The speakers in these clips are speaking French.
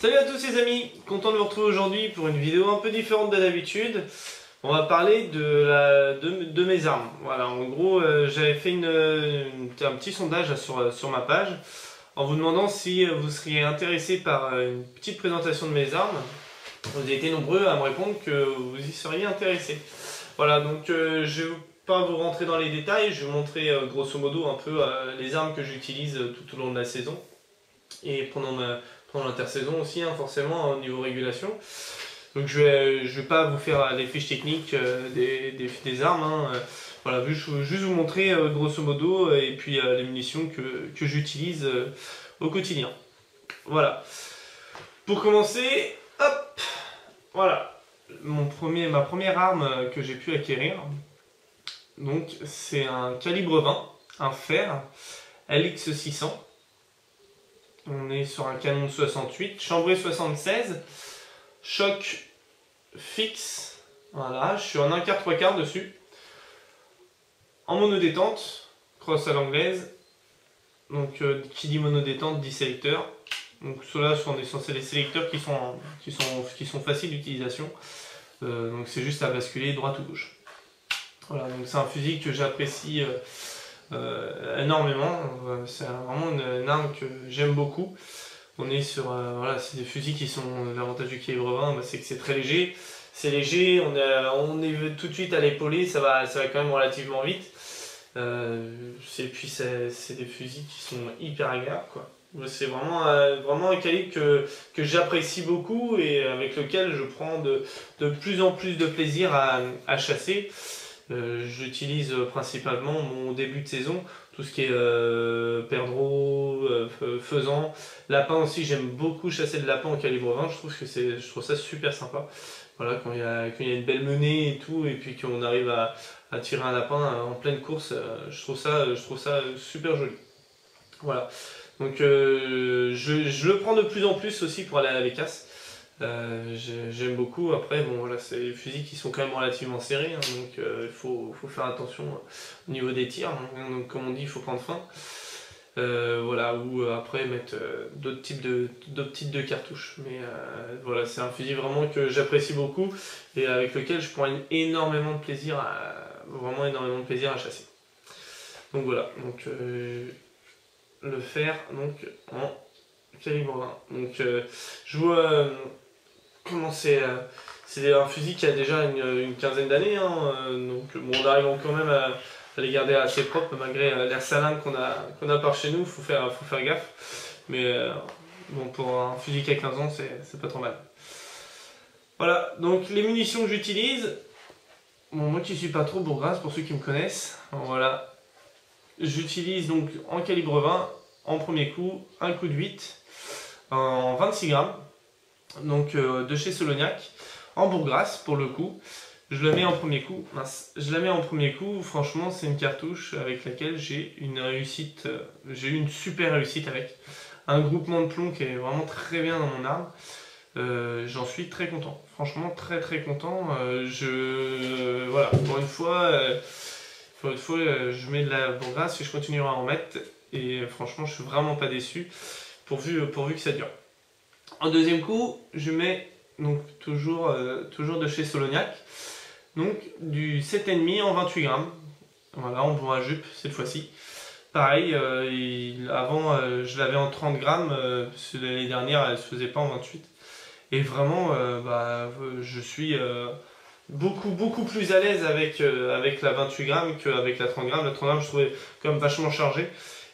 Salut à tous les amis, content de vous retrouver aujourd'hui pour une vidéo un peu différente de d'habitude. On va parler de mes armes. Voilà, en gros, j'avais fait un petit sondage sur ma page en vous demandant si vous seriez intéressé par une petite présentation de mes armes. Vous avez été nombreux à me répondre que vous y seriez intéressés. Voilà, donc je ne vais pas vous rentrer dans les détails, je vais vous montrer grosso modo un peu les armes que j'utilise tout au long de la saison et pendant l'intersaison aussi, hein, forcément, au niveau régulation. Donc je vais pas vous faire les fiches techniques des armes, hein. Voilà, je veux juste vous montrer grosso modo et puis les munitions que j'utilise au quotidien. Voilà. Pour commencer, hop, voilà, ma première arme que j'ai pu acquérir. Donc c'est un calibre 20, un fer LX600. On est sur un canon de 68, chambré 76, choc fixe. Voilà, je suis en 1/4-3/4 dessus. En monodétente, crosse à l'anglaise. Donc qui dit monodétente dit sélecteur. Donc ceux-là sont des sélecteurs qui sont faciles d'utilisation. Donc c'est juste à basculer droite ou gauche. Voilà, donc c'est un fusil que j'apprécie énormément. C'est vraiment une arme que j'aime beaucoup. On est sur voilà, c'est des fusils qui sont l'avantage du calibre 20, c'est que c'est très léger. C'est léger, on est tout de suite à l'épauler, ça va quand même relativement vite. Puis c'est des fusils qui sont hyper agréables, quoi. C'est vraiment un calibre que j'apprécie beaucoup et avec lequel je prends de plus en plus de plaisir à chasser. J'utilise principalement mon début de saison, tout ce qui est perdreau, faisan, lapin aussi. J'aime beaucoup chasser de lapin au calibre 20, je trouve ça super sympa. Voilà, quand il y a une belle menée et tout, et puis qu'on arrive à tirer un lapin en pleine course, je trouve ça super joli. Voilà, donc je le prends de plus en plus aussi pour aller à la bécasse. J'aime beaucoup. Après, bon, voilà, c'est des fusils qui sont quand même relativement serrés, hein, donc il faut faire attention au niveau des tirs, hein, donc comme on dit, il faut prendre fin. Voilà, ou après mettre d'autres types de cartouches. Mais voilà, c'est un fusil vraiment que j'apprécie beaucoup et avec lequel je prends énormément de plaisir à chasser. Donc voilà, donc le fer donc en calibre 20. Donc je vois comment c'est un fusil qui a déjà une quinzaine d'années, hein, donc bon, on arrive quand même à les garder assez propres malgré l'air salin qu'on a par chez nous. Faut faire gaffe, mais bon, pour un fusil qui a 15 ans, c'est pas trop mal. Voilà, donc les munitions que j'utilise, bon, moi qui suis pas trop bourgrasse pour ceux qui me connaissent, voilà, j'utilise donc en calibre 20 en premier coup un coup de 8 en 26 grammes, donc de chez Solognac, en bourgrasse pour le coup. Je la mets en premier coup, franchement c'est une cartouche avec laquelle j'ai eu une super réussite avec. Un groupement de plomb qui est vraiment très bien dans mon arme. J'en suis très content, franchement très content. Voilà, pour une fois, je mets de la bourgrasse et je continuerai à en mettre. Et franchement je suis vraiment pas déçu, pourvu que ça dure. En deuxième coup, je mets donc toujours de chez Solognac. Donc du 7,5 en 28 grammes, voilà, en bois à jupe cette fois-ci. Pareil, avant je l'avais en 30 grammes, l'année dernière elle se faisait pas en 28. Et vraiment, je suis beaucoup plus à l'aise avec la 28 grammes qu'avec la 30 grammes. La 30 grammes je trouvais quand même vachement chargée.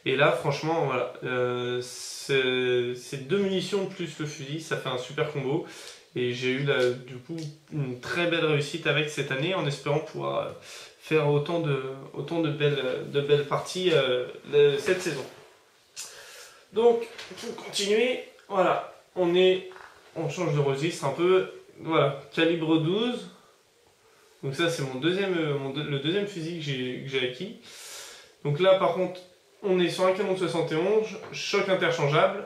Et là franchement, voilà, ces deux munitions plus le fusil, ça fait un super combo. Et j'ai eu du coup une très belle réussite avec cette année en espérant pouvoir faire autant de belles parties cette saison. Donc pour continuer, voilà, on change de registre un peu. Voilà, calibre 12. Donc ça c'est le deuxième fusil que j'ai acquis. Donc là par contre on est sur un canon de 71, choc interchangeable.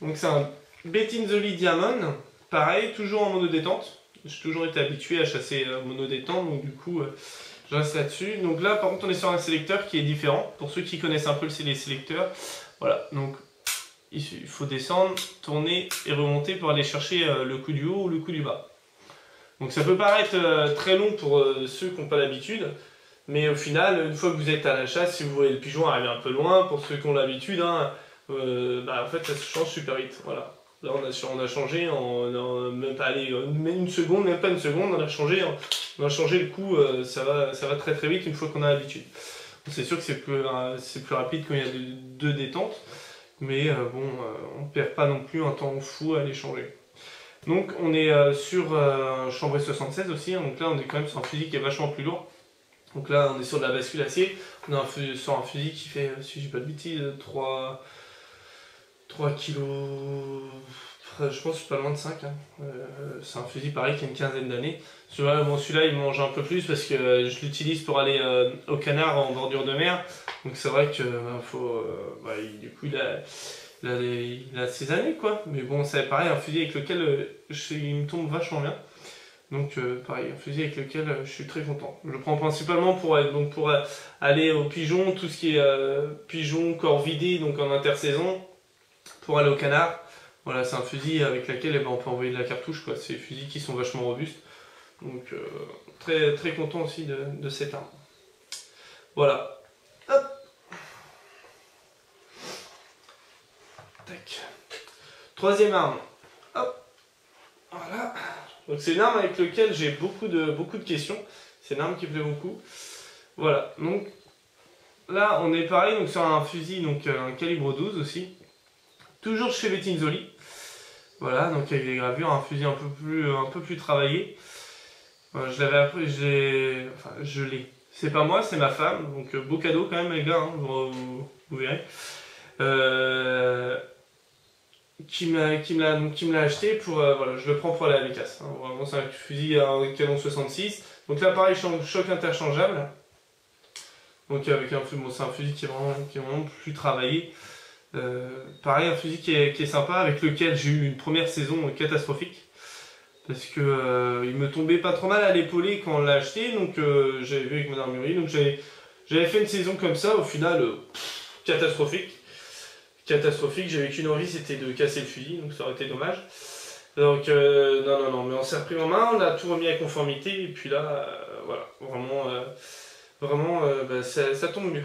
Donc c'est un Bettinzoli Diamond. Pareil, toujours en monodétente. J'ai toujours été habitué à chasser monodétente, donc du coup je reste là-dessus. Donc là par contre on est sur un sélecteur qui est différent. Pour ceux qui connaissent un peu les sélecteurs, voilà, donc il faut descendre, tourner et remonter pour aller chercher le coup du haut ou le coup du bas. Donc ça peut paraître très long pour ceux qui n'ont pas l'habitude, mais au final, une fois que vous êtes à la chasse, si vous voyez le pigeon arriver un peu loin, pour ceux qui ont l'habitude, hein, en fait ça se change super vite. Voilà. Là on a changé en même pas allez, une seconde, même pas une seconde, on a changé le coup, ça va très très vite une fois qu'on a l'habitude. C'est sûr que c'est plus rapide quand il y a deux détentes, mais on ne perd pas non plus un temps fou à les changer. Donc on est sur un Chambray 76 aussi, hein, donc là on est quand même sur un fusil qui est vachement plus lourd. Donc là on est sur de la bascule acier, on est sur un fusil qui fait, si je dis pas de bêtises, 3 kg, je pense que je suis pas loin de 5. Hein. C'est un fusil pareil qui a une quinzaine d'années. Celui-là il mange un peu plus parce que je l'utilise pour aller au canard en bordure de mer. Donc c'est vrai que du coup il a ses années quoi. Mais bon c'est pareil, un fusil avec lequel il me tombe vachement bien. Donc pareil, un fusil avec lequel je suis très content. Je le prends principalement pour aller au pigeon, tout ce qui est pigeon, corps vidé, donc en intersaison, pour aller au canard. Voilà, c'est un fusil avec lequel on peut envoyer de la cartouche, quoi. C'est des fusils qui sont vachement robustes. Donc très, très content aussi de cette arme. Voilà. Hop. Tac. Troisième arme. Hop. Voilà. Donc c'est une arme avec laquelle j'ai beaucoup de questions. C'est une arme qui me plaît beaucoup. Voilà. Donc là on est pareil donc sur un fusil, donc un calibre 12 aussi. Toujours chez Bettinzoli. Voilà, donc avec des gravures, un fusil un peu plus travaillé. Je l'avais appris, je l'ai. C'est pas moi, c'est ma femme. Donc beau cadeau quand même les gars, hein, vous verrez. Qui me l'a acheté pour voilà, je le prends pour aller à l'ECAS. Hein. Vraiment c'est un fusil à canon 66. Donc là pareil choc interchangeable. Donc avec c'est un fusil qui est vraiment plus travaillé. Pareil un fusil qui est sympa avec lequel j'ai eu une première saison catastrophique. Parce que il me tombait pas trop mal à l'épauler quand on l'a acheté. Donc j'avais vu avec mon armurier. Donc j'avais fait une saison comme ça au final catastrophique. J'avais qu'une envie, c'était de casser le fusil, donc ça aurait été dommage. Donc non, mais on s'est repris en main, on a tout remis à conformité, et puis là, voilà, vraiment, ça tombe mieux.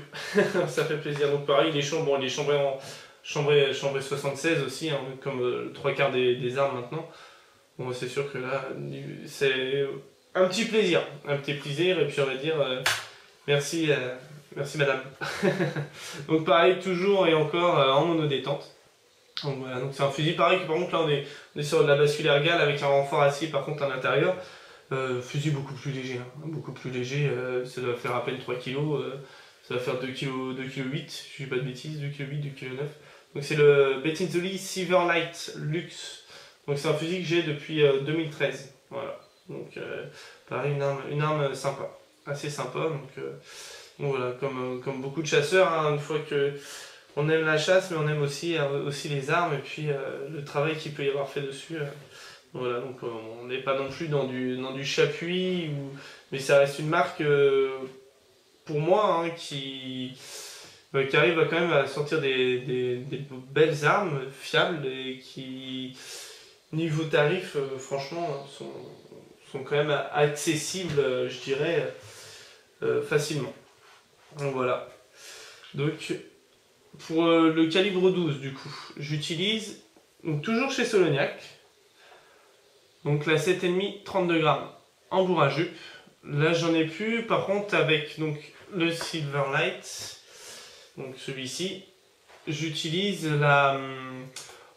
Ça fait plaisir. Donc pareil, il est chambré en chambré 76 aussi, hein, comme le 3/4 des armes maintenant. Bon, c'est sûr que là, c'est un petit plaisir, et puis on va dire merci. Merci madame. Donc pareil, toujours et encore en monodétente. Donc voilà, donc c'est un fusil pareil que par contre là on est sur de la bascule ergale avec un renfort acier par contre à l'intérieur. Fusil beaucoup plus léger, hein, beaucoup plus léger, ça doit faire à peine 3 kg, ça va faire 2 kg, 2 kg 8, je dis pas de bêtises, 2 kg 8, 2 kg 9. Donc c'est le Bettinzoli Silverlight Luxe. Donc c'est un fusil que j'ai depuis 2013. Voilà. Donc pareil, une arme sympa, assez sympa. Donc voilà, comme beaucoup de chasseurs, hein, une fois que on aime la chasse, mais on aime aussi les armes et puis le travail qu'il peut y avoir fait dessus. Voilà, donc on n'est pas non plus dans du chapuis, mais ça reste une marque pour moi hein, qui arrive quand même à sortir des belles armes fiables et qui, niveau tarif, franchement, sont quand même accessibles, je dirais, facilement. Donc voilà. Donc pour le calibre 12 du coup, j'utilise toujours chez Solognac. Donc la 7,5 32 grammes en bourre à jupe. Là j'en ai plus, par contre avec donc le Silverlight, donc celui-ci, j'utilise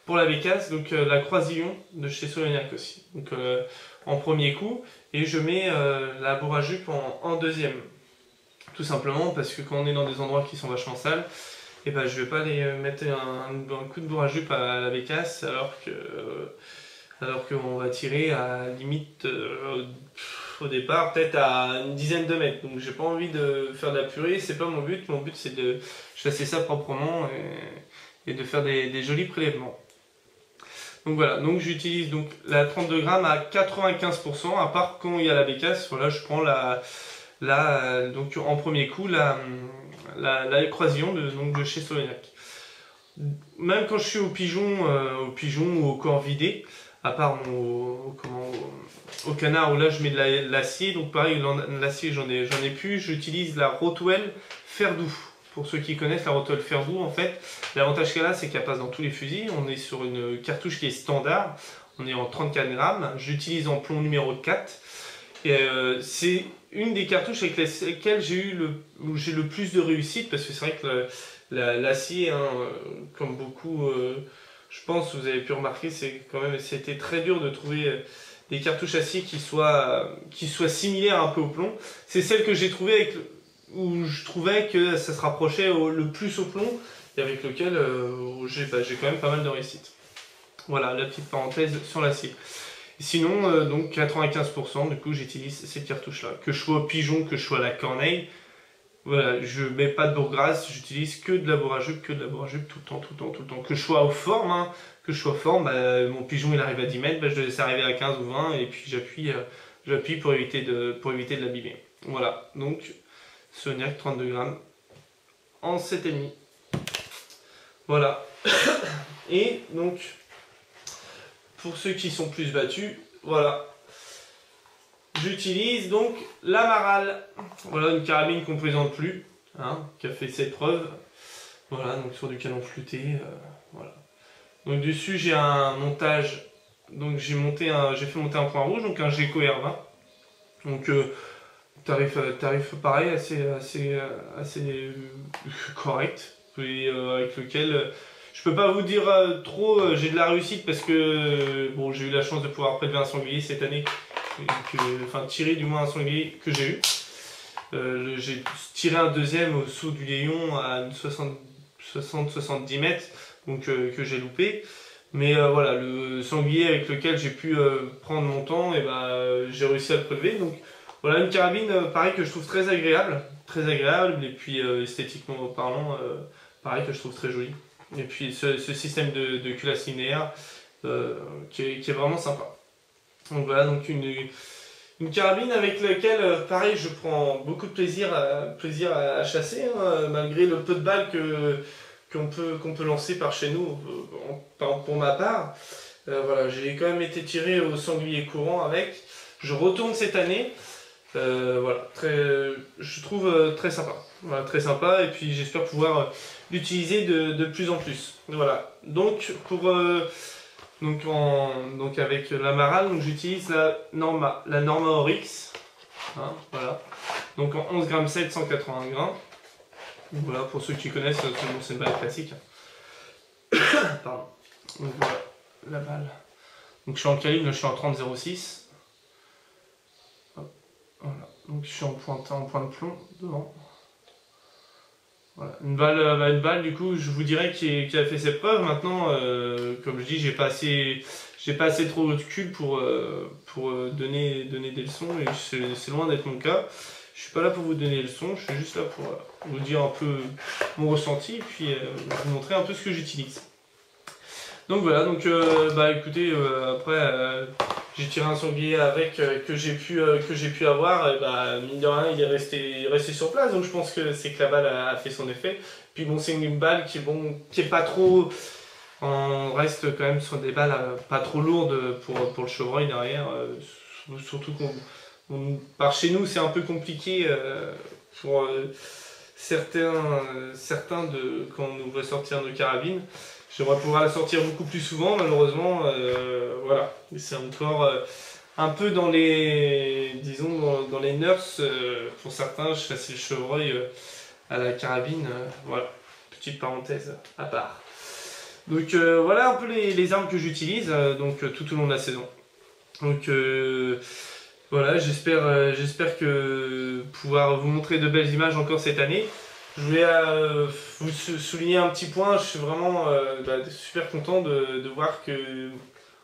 pour la bécasse, donc la Croisillon de chez Solognac aussi. Donc en premier coup, et je mets la bourre à jupe en deuxième. Tout simplement parce que quand on est dans des endroits qui sont vachement sales, et ben je vais pas aller mettre un coup de bourre à jupe à la bécasse alors qu'on va tirer à limite au départ peut-être à une dizaine de mètres. Donc j'ai pas envie de faire de la purée, c'est pas mon but. Mon but c'est de chasser ça proprement et de faire des jolis prélèvements. Donc voilà, donc j'utilise donc la 32 grammes à 95%, à part quand il y a la bécasse. Voilà, je prends donc en premier coup la Croisillon de chez Solognac. même quand je suis au pigeon ou au corvidé, à part au canard où là je mets de l'acier, donc pareil, l'acier j'en ai plus, j'utilise la Rotwell Fer-Doux. Pour ceux qui connaissent la Rotwell Fer-Doux, en fait, l'avantage qu'elle a, c'est qu'elle passe dans tous les fusils. On est sur une cartouche qui est standard, on est en 34 grammes, j'utilise en plomb numéro 4. Et c'est une des cartouches avec lesquelles j'ai le plus de réussite, parce que c'est vrai que l'acier, hein, comme beaucoup, je pense, vous avez pu remarquer, c'était très dur de trouver des cartouches acier qui soient similaires un peu au plomb. C'est celle que j'ai trouvée où je trouvais que ça se rapprochait le plus au plomb, et avec lequel j'ai quand même pas mal de réussite. Voilà, la petite parenthèse sur l'acier. Sinon, donc 95%, du coup, j'utilise cette cartouche-là. Que je sois au pigeon, que je sois à la corneille, voilà, je mets pas de bourgrasse, j'utilise que de la bourre à jupe, tout le temps, tout le temps, tout le temps. Que je sois aux formes, hein, bah, mon pigeon il arrive à 10 mètres, bah, je le laisse arriver à 15 ou 20, et puis j'appuie pour éviter de l'abîmer. Voilà, donc Soignac 32 grammes en 7,5. Voilà. Et donc, pour ceux qui sont plus battus, voilà. J'utilise donc l'Amaral. Voilà, une carabine qu'on ne présente plus, hein, qui a fait ses preuves. Voilà, donc sur du canon flûté. Voilà. Donc dessus, j'ai un montage. Donc j'ai fait monter un point rouge, donc un Geco R20. Donc tarif pareil, assez correct. Et, avec lequel je peux pas vous dire trop, j'ai de la réussite parce que bon, j'ai eu la chance de pouvoir prélever un sanglier cette année. Enfin tirer du moins un sanglier que j'ai eu. J'ai tiré un deuxième au saut du Léon à 60-70 mètres, donc que j'ai loupé. Mais voilà, le sanglier avec lequel j'ai pu prendre mon temps, et j'ai réussi à le prélever. Donc voilà, une carabine pareil que je trouve très agréable, et puis esthétiquement parlant, pareil que je trouve très joli. Et puis ce système de culasse linéaire qui est vraiment sympa. Donc voilà, donc une carabine avec laquelle, pareil, je prends beaucoup de plaisir à chasser, hein, malgré le peu de balles qu'on peut lancer par chez nous, pour ma part. Voilà, j'ai quand même été tiré au sanglier courant avec. Je retourne cette année. Voilà, je trouve très sympa. Voilà, très sympa, et puis j'espère pouvoir l'utiliser de plus en plus. Voilà, donc donc avec l'Amaral, j'utilise la Norma Oryx, hein, voilà. Donc en 11 g 7, 180 grammes. Donc voilà, pour ceux qui connaissent, c'est une balle classique. Pardon. Donc voilà, la balle. Donc je suis en calibre, je suis en 30,06. Voilà, donc je suis en point de plomb devant. Voilà. Une balle du coup, je vous dirais qui a fait ses preuves. Maintenant, comme je dis, j'ai pas assez trop de cul pour donner des leçons, et c'est loin d'être mon cas. Je suis pas là pour vous donner des leçons, je suis juste là pour vous dire un peu mon ressenti, et puis vous montrer un peu ce que j'utilise. Donc voilà, donc écoutez, après j'ai tiré un sanglier avec que j'ai pu avoir, et mine de rien il est resté sur place, donc je pense que c'est que la balle a fait son effet. Puis bon, c'est une balle qui est pas trop, on reste quand même sur des balles pas trop lourdes pour le chevreuil derrière, surtout par chez nous c'est un peu compliqué pour certains quand on nous voit sortir nos carabines. J'aimerais pouvoir la sortir beaucoup plus souvent, malheureusement, voilà. C'est encore un peu dans les, disons, dans les nurses, pour certains, je chassais le chevreuil à la carabine, voilà. Petite parenthèse à part. Donc voilà un peu les armes que j'utilise tout au long de la saison. Donc voilà, j'espère que pouvoir vous montrer de belles images encore cette année. Je voulais vous souligner un petit point, je suis vraiment super content de voir que,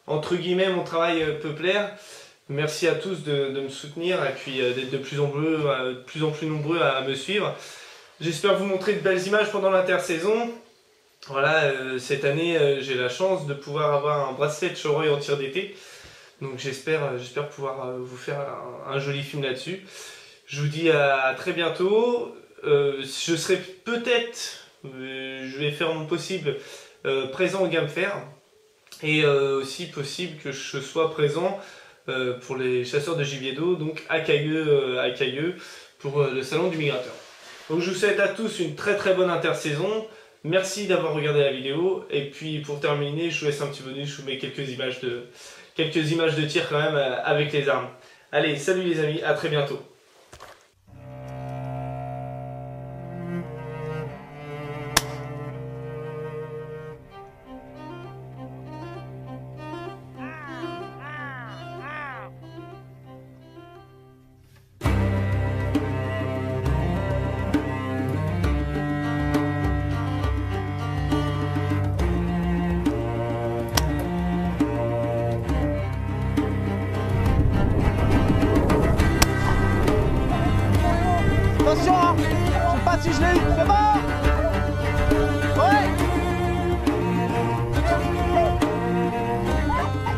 entre guillemets, mon travail peut plaire. Merci à tous de me soutenir, et puis d'être de plus en plus nombreux à me suivre. J'espère vous montrer de belles images pendant l'intersaison. Voilà, cette année j'ai la chance de pouvoir avoir un bracelet de chevreuil en tir d'été. Donc j'espère pouvoir vous faire un joli film là-dessus. Je vous dis à très bientôt. Je serai peut-être Je vais faire mon possible présent au Game-Fair. Et aussi possible que je sois présent pour les chasseurs de gibier d'eau, donc à Cayeux pour le salon du migrateur. Donc je vous souhaite à tous une très très bonne intersaison. Merci d'avoir regardé la vidéo. Et puis pour terminer, je vous laisse un petit bonus, je vous mets quelques images de tir quand même avec les armes. Allez, salut les amis, à très bientôt. Attention, hein. Je sais pas si je l'ai eu, c'est bon. Ouais.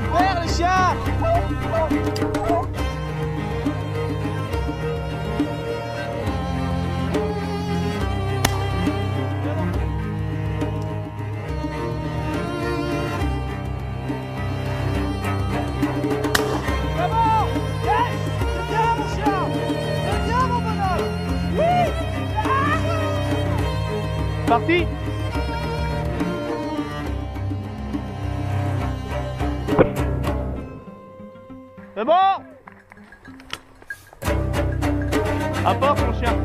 Super les chiens. C'est bon. Yes. C'est bien mon chien. C'est bien mon bonhomme. Oui. Parti. C'est bon. Apporte mon chien.